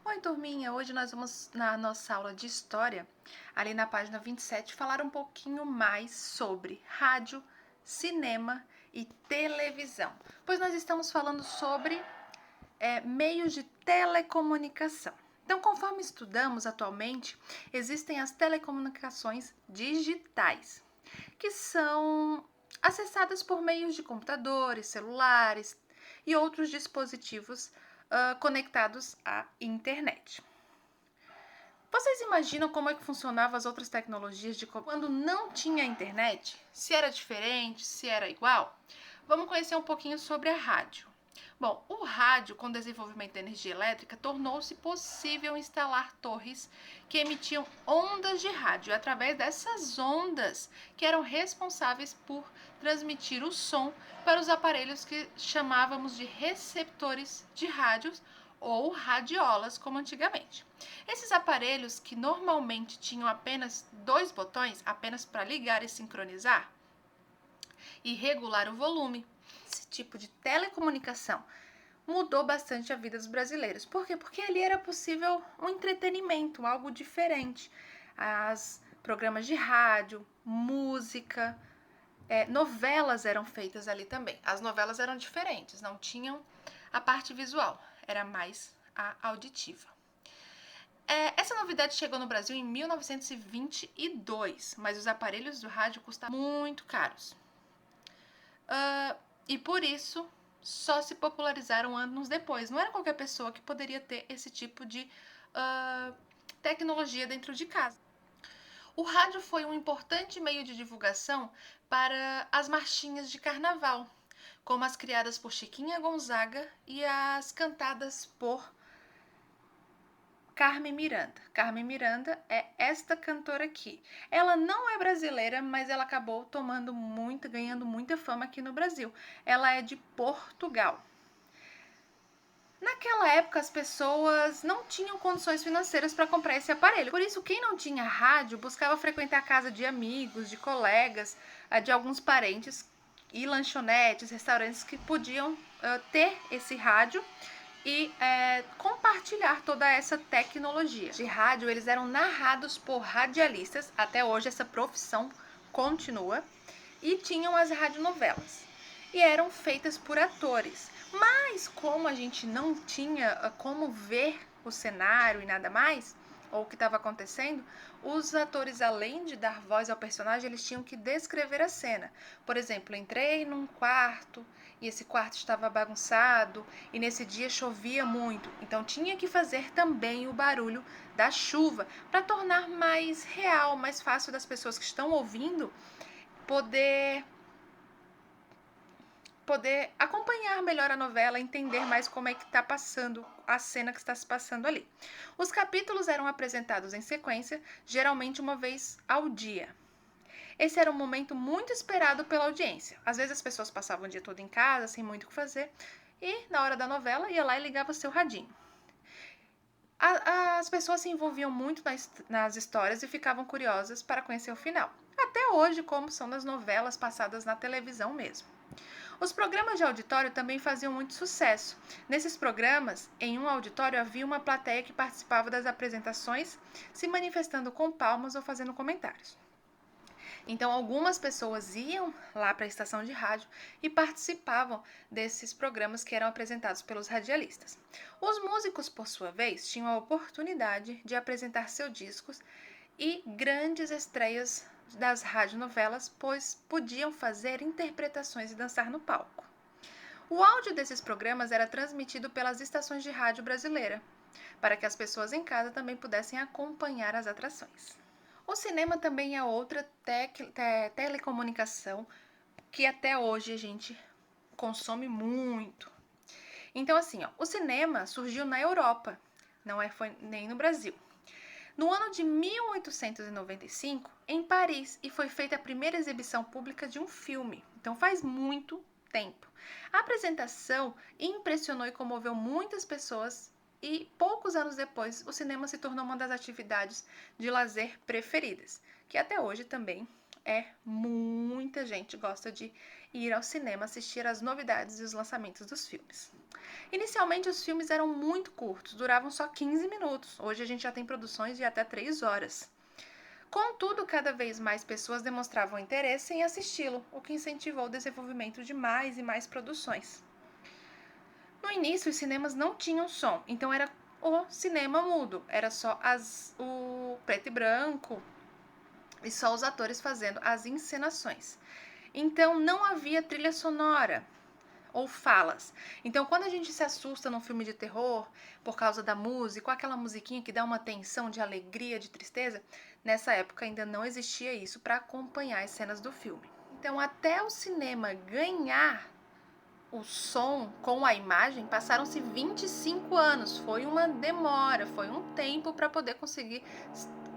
Oi, turminha! Hoje nós vamos, na nossa aula de História, ali na página 27, falar um pouquinho mais sobre rádio, cinema e televisão, pois nós estamos falando sobre meios de telecomunicação. Então, conforme estudamos atualmente, existem as telecomunicações digitais, que são acessadas por meios de computadores, celulares e outros dispositivos conectados à internet. Vocês imaginam como é que funcionavam as outras tecnologias de quando não tinha internet? Se era diferente, se era igual? Vamos conhecer um pouquinho sobre a rádio. Bom, o rádio, com o desenvolvimento da energia elétrica, tornou-se possível instalar torres que emitiam ondas de rádio. Através dessas ondas que eram responsáveis por transmitir o som para os aparelhos que chamávamos de receptores de rádios ou radiolas, como antigamente. Esses aparelhos, que normalmente tinham apenas dois botões, apenas para ligar e sincronizar e regular o volume, esse tipo de telecomunicação mudou bastante a vida dos brasileiros. Por quê? Porque ali era possível um entretenimento, algo diferente. As programas de rádio, música, novelas eram feitas ali também. As novelas eram diferentes, não tinham a parte visual, era mais a auditiva. Essa novidade chegou no Brasil em 1922, mas os aparelhos do rádio custavam muito caros. E por isso só se popularizaram anos depois. Não era qualquer pessoa que poderia ter esse tipo de tecnologia dentro de casa. O rádio foi um importante meio de divulgação para as marchinhas de carnaval, como as criadas por Chiquinha Gonzaga e as cantadas por Carmen Miranda. Carmen Miranda é esta cantora aqui. Ela não é brasileira, mas ela acabou ganhando muita fama aqui no Brasil. Ela é de Portugal. Naquela época, as pessoas não tinham condições financeiras para comprar esse aparelho. Por isso, quem não tinha rádio buscava frequentar a casa de amigos, de colegas, de alguns parentes e lanchonetes, restaurantes que podiam ter esse rádio e compartilhar toda essa tecnologia. De rádio, eles eram narrados por radialistas, até hoje essa profissão continua, e tinham as radionovelas, e eram feitas por atores. Mas como a gente não tinha como ver o cenário e nada mais, ou o que estava acontecendo, os atores, além de dar voz ao personagem, eles tinham que descrever a cena. Por exemplo, entrei num quarto e esse quarto estava bagunçado e nesse dia chovia muito, então tinha que fazer também o barulho da chuva para tornar mais real, mais fácil das pessoas que estão ouvindo poder acompanhar melhor a novela, entender mais como é que está passando a cena que está se passando ali. Os capítulos eram apresentados em sequência, geralmente uma vez ao dia. Esse era um momento muito esperado pela audiência. Às vezes as pessoas passavam o dia todo em casa, sem muito o que fazer, e na hora da novela ia lá e ligava seu radinho. As pessoas se envolviam muito nas histórias e ficavam curiosas para conhecer o final. Até hoje, como são nas novelas passadas na televisão mesmo. Os programas de auditório também faziam muito sucesso. Nesses programas, em um auditório havia uma plateia que participava das apresentações, se manifestando com palmas ou fazendo comentários. Então, algumas pessoas iam lá para a estação de rádio e participavam desses programas que eram apresentados pelos radialistas. Os músicos, por sua vez, tinham a oportunidade de apresentar seus discos e grandes estreias das radionovelas, pois podiam fazer interpretações e dançar no palco. O áudio desses programas era transmitido pelas estações de rádio brasileira, para que as pessoas em casa também pudessem acompanhar as atrações. O cinema também é outra telecomunicação que até hoje a gente consome muito. Então, assim, o cinema surgiu na Europa, foi nem no Brasil. No ano de 1895, em Paris, e foi feita a primeira exibição pública de um filme. Então faz muito tempo. A apresentação impressionou e comoveu muitas pessoas e poucos anos depois o cinema se tornou uma das atividades de lazer preferidas, que até hoje também muita gente gosta de e ir ao cinema assistir às novidades e os lançamentos dos filmes. Inicialmente, os filmes eram muito curtos, duravam só 15 minutos. Hoje a gente já tem produções de até 3 horas. Contudo, cada vez mais pessoas demonstravam interesse em assisti-lo, o que incentivou o desenvolvimento de mais e mais produções. No início, os cinemas não tinham som, então era o cinema mudo, era só o preto e branco e só os atores fazendo as encenações. Então não havia trilha sonora ou falas. Então quando a gente se assusta num filme de terror por causa da música, com aquela musiquinha que dá uma tensão de alegria, de tristeza, nessa época ainda não existia isso para acompanhar as cenas do filme. Então até o cinema ganhar o som com a imagem, passaram-se 25 anos. Foi uma demora, foi um tempo para poder conseguir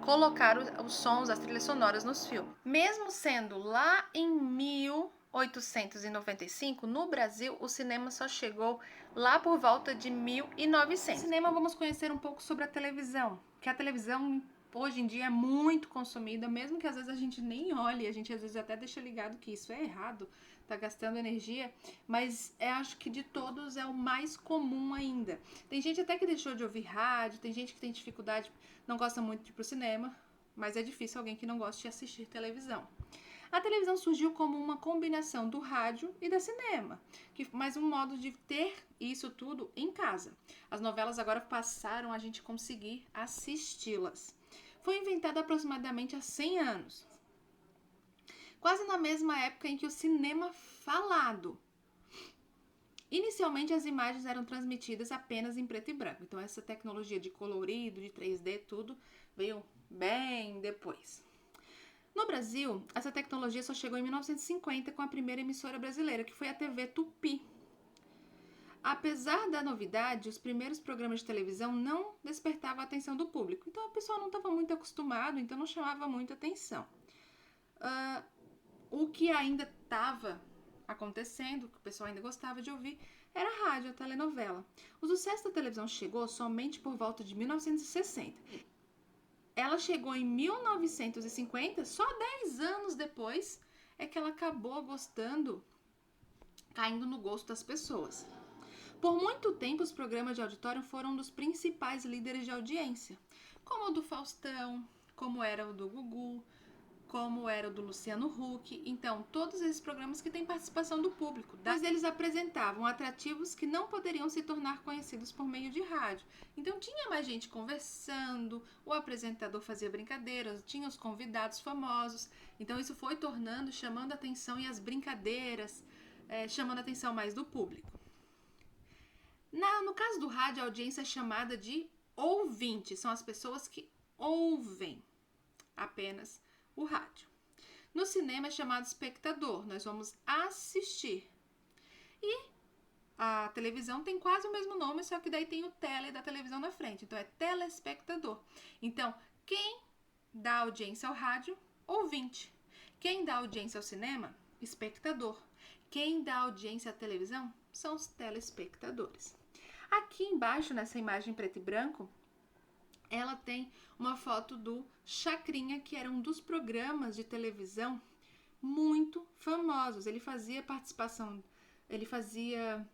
colocar os sons, as trilhas sonoras nos filmes. Mesmo sendo lá em 1895, no Brasil, o cinema só chegou lá por volta de 1900. No cinema, vamos conhecer um pouco sobre a televisão, que a televisão hoje em dia é muito consumida, mesmo que às vezes a gente nem olhe, a gente às vezes até deixa ligado que isso é errado, tá gastando energia, mas acho que de todos é o mais comum ainda. Tem gente até que deixou de ouvir rádio, tem gente que tem dificuldade, não gosta muito de ir pro cinema, mas é difícil alguém que não goste de assistir televisão. A televisão surgiu como uma combinação do rádio e da cinema, mais um modo de ter isso tudo em casa. As novelas agora passaram a gente conseguir assisti-las. Foi inventada aproximadamente há 100 anos, quase na mesma época em que o cinema falado. Inicialmente, as imagens eram transmitidas apenas em preto e branco. Então, essa tecnologia de colorido, de 3D, tudo veio bem depois. No Brasil, essa tecnologia só chegou em 1950 com a primeira emissora brasileira, que foi a TV Tupi. Apesar da novidade, os primeiros programas de televisão não despertavam a atenção do público. Então, o pessoal não estava muito acostumado, então não chamava muita atenção. O que ainda estava acontecendo, que o pessoal ainda gostava de ouvir, era a rádio, a telenovela. O sucesso da televisão chegou somente por volta de 1960. Ela chegou em 1950, só 10 anos depois é que ela acabou caindo no gosto das pessoas. Por muito tempo, os programas de auditório foram um dos principais líderes de audiência, como o do Faustão, como era o do Gugu, como era o do Luciano Huck. Então, todos esses programas que têm participação do público, mas eles apresentavam atrativos que não poderiam se tornar conhecidos por meio de rádio. Então, tinha mais gente conversando, o apresentador fazia brincadeiras, tinha os convidados famosos. Então, isso foi chamando a atenção, e as brincadeiras, chamando a atenção mais do público. No caso do rádio, a audiência é chamada de ouvinte, são as pessoas que ouvem apenas o rádio. No cinema é chamado espectador, nós vamos assistir. E a televisão tem quase o mesmo nome, só que daí tem o tele da televisão na frente, então é telespectador. Então, quem dá audiência ao rádio? Ouvinte. Quem dá audiência ao cinema? Espectador. Quem dá audiência à televisão? São os telespectadores. Aqui embaixo, nessa imagem preto e branco, ela tem uma foto do Chacrinha, que era um dos programas de televisão muito famosos. Ele fazia participação, ele fazia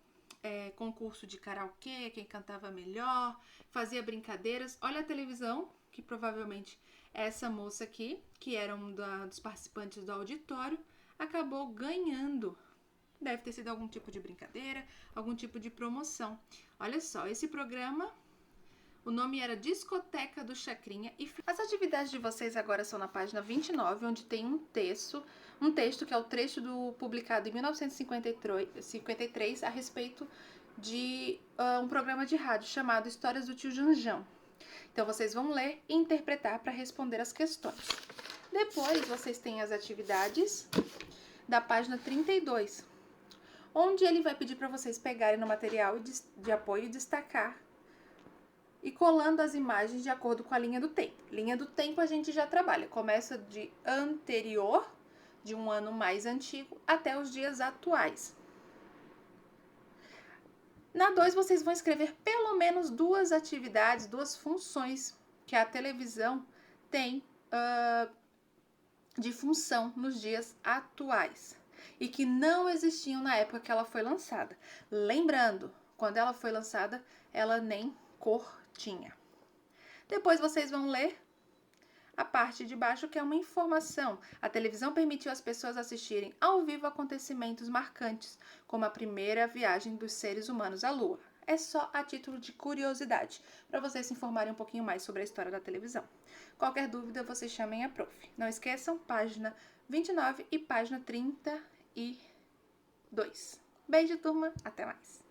concurso de karaokê, quem cantava melhor, fazia brincadeiras. Olha a televisão, que provavelmente essa moça aqui, que era dos participantes do auditório, acabou ganhando. Deve ter sido algum tipo de brincadeira, algum tipo de promoção. Olha só, esse programa, o nome era Discoteca do Chacrinha. E as atividades de vocês agora são na página 29, onde tem um texto que é o trecho publicado em 1953 a respeito de um programa de rádio chamado Histórias do Tio Janjão. Então, vocês vão ler e interpretar para responder as questões. Depois, vocês têm as atividades da página 32, onde ele vai pedir para vocês pegarem no material de apoio e destacar e colando as imagens de acordo com a linha do tempo. Linha do tempo a gente já trabalha, começa de anterior, de um ano mais antigo, até os dias atuais. Na 2, vocês vão escrever pelo menos 2 atividades, 2 funções que a televisão tem de função nos dias atuais. e que não existiam na época que ela foi lançada. Lembrando, quando ela foi lançada, ela nem cor tinha. Depois vocês vão ler a parte de baixo, que é uma informação. A televisão permitiu às pessoas assistirem ao vivo acontecimentos marcantes, como a primeira viagem dos seres humanos à Lua. É só a título de curiosidade, para vocês se informarem um pouquinho mais sobre a história da televisão. Qualquer dúvida, vocês chamem a prof. Não esqueçam, página 29 e página 32. Beijo, turma. Até mais.